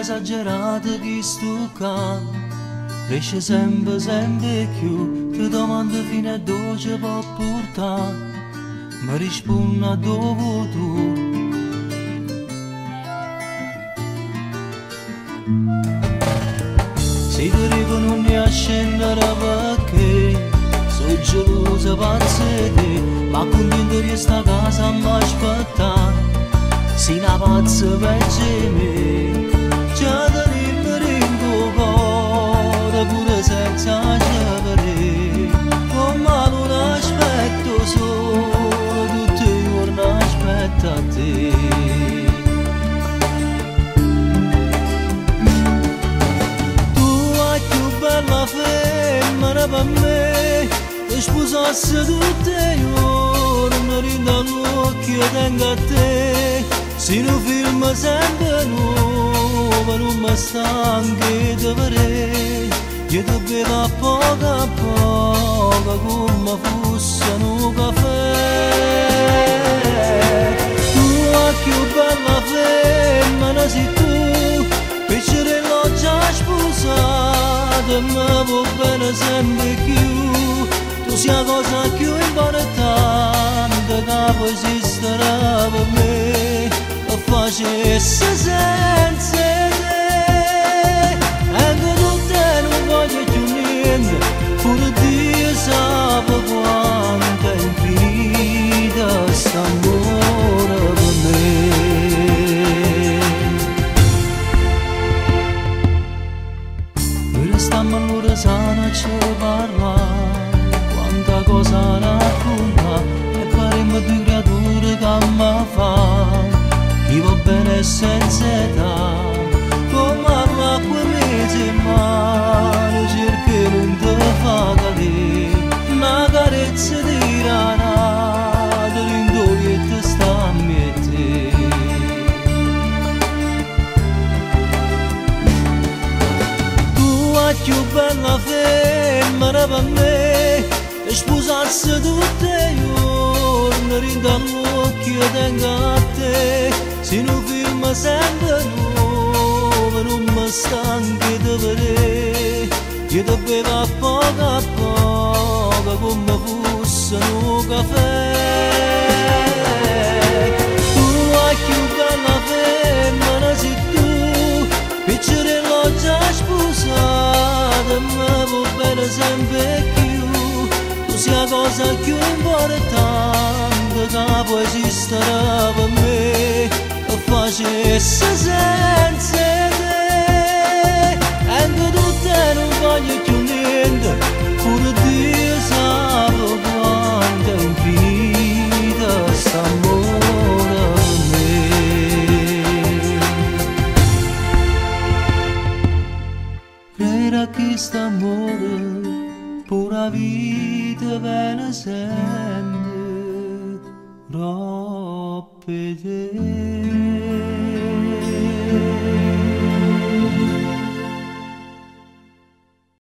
esagerato che sto canto cresce sempre più, ti domando fino a dove ci può portare, mi rispondi a dove tu. Se ti dico non ne a scendere perché sono gelosa penso di te, ma contento di sta casa mi aspetta, sei una pazza per me, già tenemmo in cuore pure senza sapere, come non aspetto solo tutti i giorni aspetto a te. La femmina per me e sposassi tutti i giorni rinda l'occhio tengo a te, se non film sempre nuovo non mi stanco di vedere, io ti bevo a poco come fosse un caffè. Tu la più bella femmina sei tu, piacere già sposato, ma va bene sempre più, tu sei la cosa più importante che può esistere per me, che facesse senza te, anche tu te non voglio più niente, pure Dio sa quanto è infinita st'amore per me. Stiamo allora sana ci parla, quanta cosa racconta, e faremo due creature che mi fa, chi va bene senza età, come l'acqua mezza in mare, cerca non ti fa cadere, una carezza di rana, ti rindogli e ti sta a mettere. La più bella femmina per me e sposarsi tutti i giorni rinda l'occhio tengo a te, se non film sempre nuovo non mi stanco di vedere, io ti bevo a poco come fosse un caffè. Tu la più bella femmina sei tu, piacere l'ho già sposato, ma va bene sempre più, tu sei la cosa più importante che può esistere per me, che facesse senza te, anche tu te non voglio più niente, pure Dio sa quanto è infinita st'amore per me. Credo che st'amore pura vita viene sempre troppo te.